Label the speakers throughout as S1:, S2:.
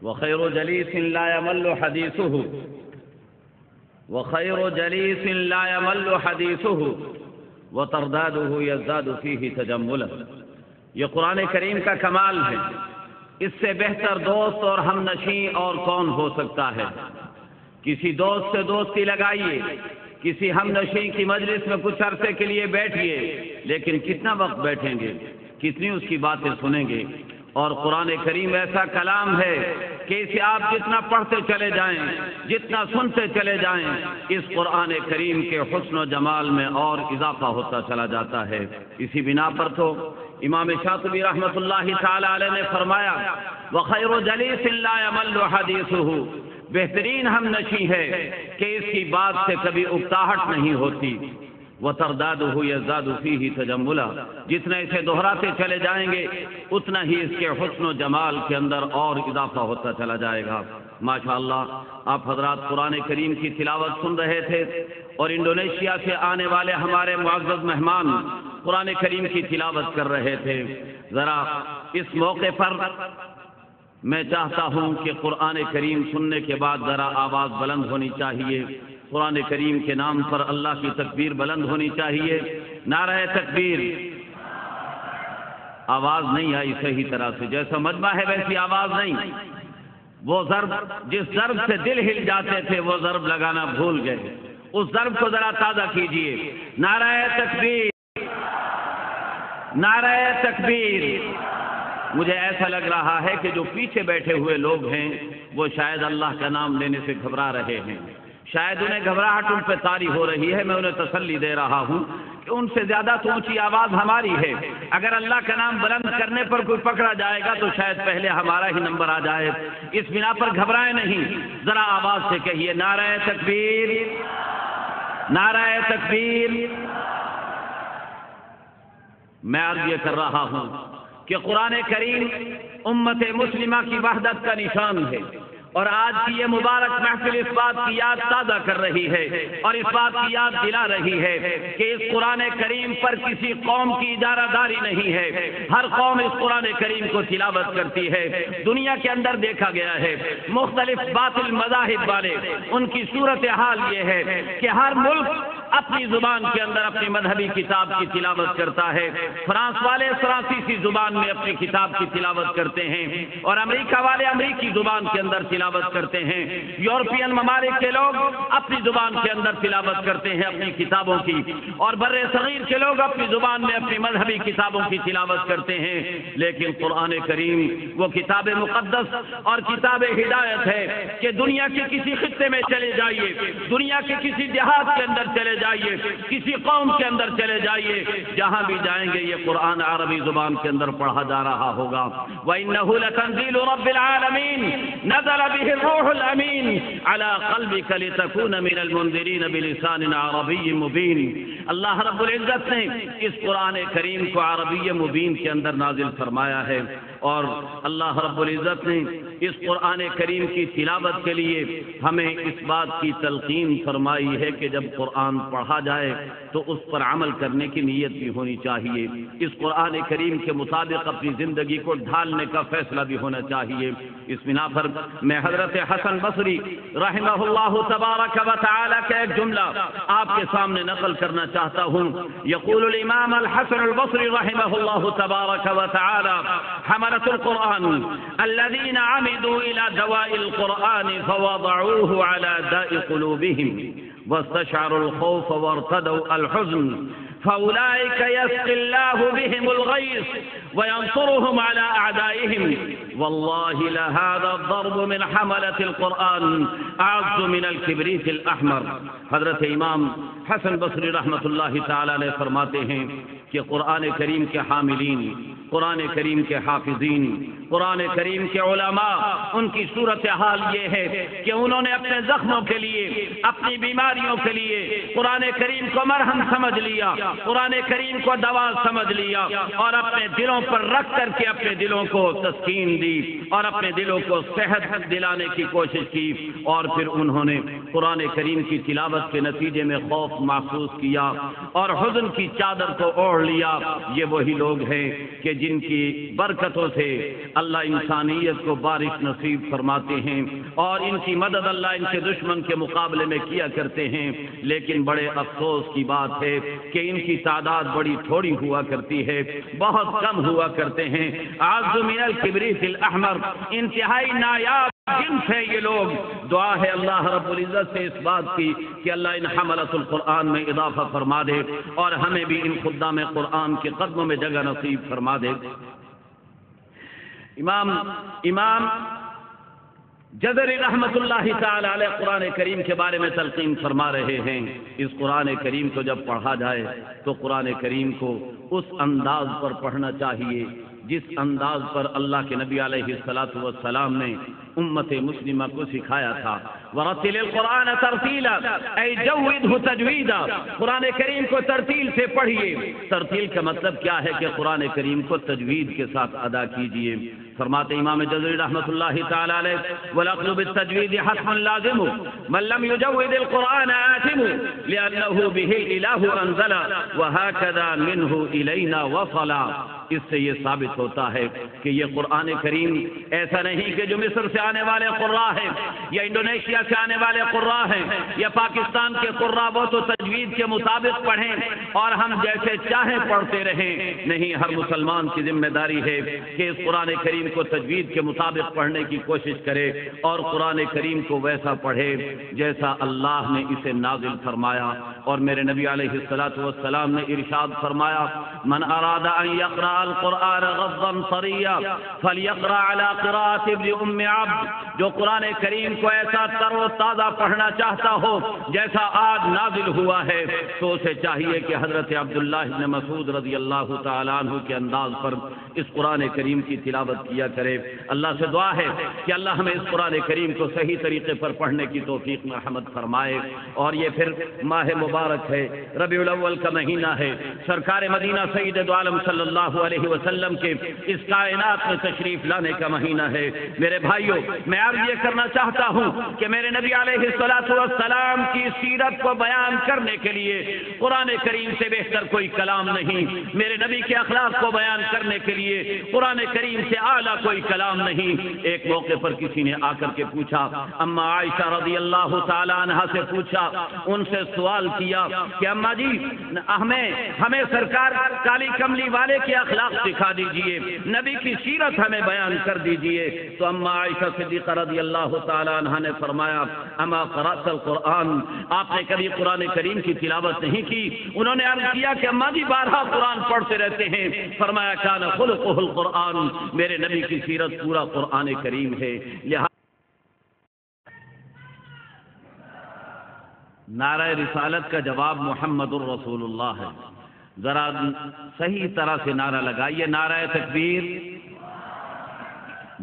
S1: وخير جليس لا يمل حديثه وخير جليس لا يمل حديثه وترداده يزداد فيه تجملا. یہ قرآن کریم کا کمال ہے. اس سے بہتر دوست اور ہم نشیں اور کون ہو سکتا ہے؟ کسی دوست سے دوستی لگائیے، کسی ہم نشیں کی مجلس میں کچھ عرصے کے لیے بیٹھیے، لیکن کتنا وقت بیٹھیں گے، کتنی اس کی باتیں سنیں گے؟ اور قرآن کریم ایسا کلام ہے کہ اسے آپ جتنا پڑھتے چلے جائیں، جتنا سنتے چلے جائیں، اس قرآن کریم کے حسن و جمال میں اور اضافہ ہوتا چلا جاتا ہے. اسی بنا پر تو امام شاطبی رحمۃ اللہ تعالی علیہ نے فرمایا وَخَيْرُ جَلِيسٍ لَا يَمَلُّ حَدِيثُهُ، بہترین ہم نشیں ہے کہ اس کی بات سے کبھی اکتاہٹ نہیں ہوتی. وَتَرْدَادُهُ يَزْدَادُ فِيهِ تَجَمُّلًا، جتنا اسے دہراتے چلے جائیں گے اتنا ہی اس کے حسن و جمال کے اندر اور اضافہ ہوتا چلا جائے گا. ماشاءاللہ آپ حضرات قرآن کریم کی تلاوت سن رہے تھے اور انڈونیشیا سے آنے والے ہمارے معزز مہمان قرآن کریم کی تلاوت کر رہے تھے. ذرا اس موقع پر میں چاہتا ہوں کہ قرآن کریم سننے کے بعد ذرا آواز بلند ہونی چاہیے. قرآن کریم کے نام پر اللہ کی تکبیر بلند ہونی چاہیے. نعرہ تکبیر. آواز نہیں آئی صحیح طرح سے، جیسا مجمع ہے ویسی آواز نہیں. وہ ضرب جس ضرب سے دل ہل جاتے تھے وہ ضرب لگانا بھول گئے. اس ضرب کو ذرا تازہ کیجئے. نعرہ تکبیر، نعرہ تکبیر. مجھے ایسا لگ رہا ہے کہ جو پیچھے بیٹھے ہوئے لوگ ہیں وہ شاید اللہ کا نام لینے سے گھبرا رہے ہیں. شاید انہیں گھبراہٹ ان پہ طاری ہو رہی ہے. میں انہیں تسلی دے رہا ہوں کہ ان سے زیادہ تو اونچی آواز ہماری ہے. اگر اللہ کا نام بلند کرنے پر کوئی پکڑا جائے گا تو شاید پہلے ہمارا ہی نمبر آ جائے. اس بنا پر گھبرائے نہیں، ذرا آواز سے کہیے نعرہ تکبیر، نعرہ تکبیر. میں عرض یہ کر رہا ہوں کہ قرآن کریم امت مسلمہ کی وحدت کا نشان ہے، اور آج کی یہ مبارک محفل اس بات کی یاد تازہ کر رہی ہے اور اس بات کی یاد دلا رہی ہے کہ اس قرآن کریم پر کسی قوم کی اجارہ داری نہیں ہے. ہر قوم اس قرآن کریم کو تلاوت کرتی ہے. دنیا کے اندر دیکھا گیا ہے مختلف باطل مذاہب والے، ان کی صورتحال یہ ہے کہ ہر ملک اپنی زبان کے اندر اپنی مذہبی کتاب کی تلاوت کرتا ہے. فرانس والے فرانسیسی زبان میں اپنی کتاب کی تلاوت کرتے ہیں، اور امریکہ والے امریکی زبان کے اندر تلاوت کرتے ہیں. یورپین ممالک کے لوگ اپنی زبان کے اندر تلاوت کرتے ہیں اپنی کتابوں کی، اور بر صغیر کے لوگ اپنی زبان میں اپنی مذہبی کتابوں کی تلاوت کرتے ہیں. لیکن قرآن کریم وہ کتاب مقدس اور کتاب ہدایت ہے کہ دنیا کے کسی خطے میں چلے جائیے، دنیا کے کسی دیہات کے اندر چلے جائیے، کسی قوم کے اندر چلے جائیے، جہاں بھی جائیں گے یہ قرآن عربی زبان کے اندر پڑھا جا رہا ہوگا. وَإِنَّهُ لَتَنزِيلُ رَبِّ الْعَالَمِينَ نَزَلَ بِهِ الرُّوحُ الْأَمِينُ عَلَى قَلْبِكَ لِتَكُونَ مِنَ الْمُنذِرِينَ بِلِسَانٍ عَرَبِيٍّ مُبِينٍ. اللہ رب العزت نے اس قرآن کریم کو عربی مبین کے اندر نازل فرمایا ہے، اور اللہ رب العزت نے اس قرآن کریم کی تلاوت کے لیے ہمیں اس بات کی تلقین فرمائی ہے کہ جب قرآن پڑھا جائے تو اس پر عمل کرنے کی نیت بھی ہونی چاہیے. اس قرآن کریم کے مطابق اپنی زندگی کو ڈھالنے کا فیصلہ بھی ہونا چاہیے. اس بنا پر میں حضرت حسن بصری رحمہ اللہ تبارک و تعالی کا ایک جملہ آپ کے سامنے نقل کرنا چاہتا ہوں. یقول الامام الحسن البصری رحمہ اللہ تبارک و تعالی حملة القرآن الذين عمدوا إلى دواء القرآن فوضعوه على داء قلوبهم واستشعروا الخوف وارتدوا الحزن فأولئك يسقي الله بهم الغيث وينصرهم على أعدائهم. والله لهذا الضرب من حملة القرآن أعز من الكبريت الأحمر. حضرت امام حسن بصری رحمۃ اللہ تعالی علیہ فرماتے ہیں کہ قرآن کریم کے حاملین، قرآن کریم کے حافظین، قرآن کریم کے علماء، ان کی صورتحال یہ ہے کہ انہوں نے اپنے زخموں کے لیے، اپنی بیماریوں کے لیے قرآن کریم کو مرہم سمجھ لیا، قرآن کریم کو دوا سمجھ لیا، اور اپنے دلوں پر رکھ کر کے اپنے دلوں کو تسکین دی اور اپنے دلوں کو صحت دلانے کی کوشش کی. اور پھر انہوں نے قرآن کریم کی تلاوت کے نتیجے میں خوف محسوس کیا اور حزن کی چادر کو اوڑھ لیا. یہ وہی لوگ ہیں کہ جن کی برکتوں سے اللہ انسانیت کو بارش نصیب فرماتے ہیں اور ان کی مدد اللہ ان کے دشمن کے مقابلے میں کیا کرتے ہیں، لیکن بڑے افسوس کی بات ہے کہ ان کی تعداد بڑی تھوڑی ہوا کرتی ہے، بہت کم ہوا کرتے ہیں۔ اعز من الکبریت الاحمر، انتہائی نایاب جنس ہے یہ لوگ۔ دعا ہے اللہ رب العزت سے اس بات کی کہ اللہ ان حملۃ القرآن میں اضافہ فرما دے اور ہمیں بھی ان خدام قرآن کے قدموں میں جگہ نصیب فرما دے۔ امام جزری رحمت اللہ تعالی علیہ قرآن کریم کے بارے میں تلقین فرما رہے ہیں، اس قرآن کریم کو جب پڑھا جائے تو قرآن کریم کو اس انداز پر پڑھنا چاہیے جس انداز پر اللہ کے نبی علیہ الصلوۃ والسلام نے امت مسلمہ کو سکھایا تھا۔ ورتل القرآن ترتیلا، اے جودہ تجویدا، قرآن کریم کو ترتیل سے پڑھیے۔ ترتیل کا مطلب کیا ہے کہ قرآن کریم کو تجوید کے ساتھ ادا کیجیے۔ فرماتے امام جزری رحمۃ اللہ تعالی علیہ والعقل بالتجوید حتم لازم من لم يجود القرآن آثم لأنه به الإله انزل وهكذا منه إلينا وصل۔ اس سے یہ ثابت ہوتا ہے کہ یہ قرآن کریم ایسا نہیں کہ جو مصر سے آنے والے قراء ہیں یا انڈونیشیا سے آنے والے قراء ہیں یا پاکستان کے قراء وہ تو تجوید کے مطابق پڑھیں اور ہم جیسے چاہیں پڑھتے رہیں۔ نہیں، ہر مسلمان کی ذمہ داری ہے کہ اس قرآن کریم کو تجوید کے مطابق پڑھنے کی کوشش کرے اور قرآن کریم کو ویسا پڑھے جیسا اللہ نے اسے نازل فرمایا۔ اور میرے نبی علیہ الصلوۃ والسلام نے ارشاد فرمایا، من اراد ان یقرأ القرآن غضا طریا فلیقرأ علی قراءۃ ابن ام عبد، جو قرآن کریم کو ایسا تر و تازہ پڑھنا چاہتا ہو جیسا آج نازل ہوا ہے تو اسے چاہیے کہ حضرت عبداللہ بن مسعود رضی اللہ تعالیٰ عنہ کے انداز پر اس قرآن کریم کی تلاوت کیا کرے۔ اللہ سے دعا ہے کہ اللہ ہمیں اس قرآن کریم کو صحیح طریقے پر پڑھنے کی توفیق مرحمت فرمائے۔ اور یہ پھر ماہ مبارک ہے، ربیع الاول کا مہینہ ہے، سرکار مدینہ سید دو عالم صلی اللہ علیہ وسلم کے اس کائنات میں تشریف لانے کا مہینہ ہے۔ میرے بھائیوں، میں عرض یہ کرنا چاہتا ہوں کہ میرے نبی علیہ الصلوۃ والسلام کی سیرت کو بیان کرنے کے لیے قرآن کریم سے بہتر کوئی کلام نہیں، میرے نبی کے اخلاق کو بیان کرنے کے لیے قرآن کریم سے اعلیٰ کوئی کلام نہیں۔ ایک موقع پر کسی نے آ کر کے پوچھا، اما عائشہ رضی اللہ تعالی عنہا سے پوچھا، ان سے سوال کیا کہ اما جی ہمیں سرکار کالی کملی والے کے اخلاق سکھا دیجئے، نبی کی سیرت ہمیں بیان کر دیجئے۔ تو اما عائشہ صدیقہ رضی اللہ تعالی عنہا نے فرمایا، اما قرأت القرآن، آپ نے کبھی قرآن کریم کی تلاوت نہیں کی؟ انہوں نے عرض کیا کہ اما جی بارہا قرآن پڑھتے رہتے ہیں۔ فرمایا کان خلقہ القرآن، میرے نبی کی سیرت پورا قرآن کریم ہے۔ نعرہ رسالت کا جواب محمد الرسول اللہ ہے، ذرا صحیح طرح سے نعرہ لگائیے، نعرہ تکبیر۔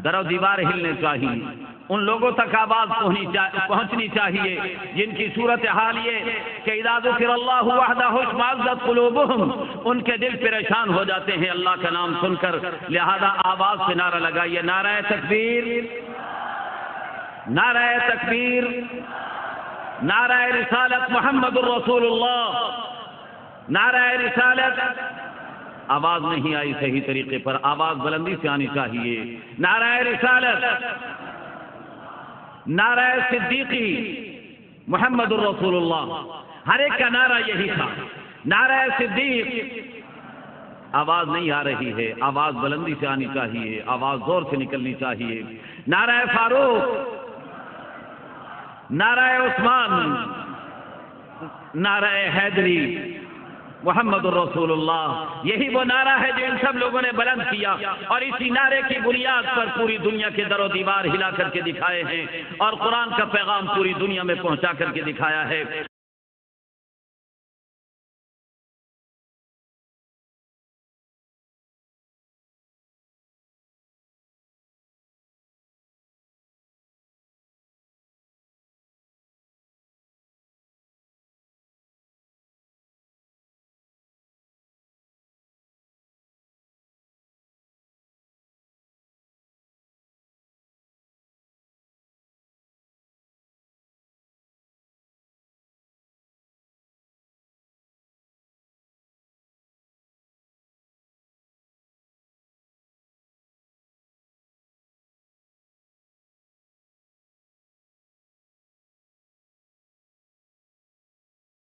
S1: در و دیوار ہلنے چاہیے، ان لوگوں تک آواز پہنچنی چاہیے جن کی صورتحال یہ کہ اذا ذکر اللہ وحدہ اشمئزت قلوبہم، ان کے دل پریشان ہو جاتے ہیں اللہ کا نام سن کر، لہذا آواز سے نعرہ لگائیے، نعرہ تکبیر، نعرہ تکبیر، نعرہ رسالت محمد الرسول اللہ، نعرہ رسالت۔ آواز نہیں آئی صحیح طریقے پر، آواز بلندی سے آنی چاہیے، نعرہ رسالت، نعرہ صدیقی محمد الرسول اللہ، ہر ایک کا نعرہ یہی تھا، نعرہ صدیق۔ آواز نہیں آ رہی ہے، آواز بلندی سے آنی چاہیے، آواز زور سے نکلنی چاہیے، نعرہ فاروق، نعرہ عثمان، نعرہ حیدری محمد الرسول اللہ، یہی وہ نعرہ ہے جو ان سب لوگوں نے بلند کیا اور اسی نعرے کی بنیاد پر پوری دنیا کے در و دیوار ہلا کر کے دکھائے ہیں اور قرآن کا پیغام پوری دنیا میں پہنچا کر کے دکھایا ہے۔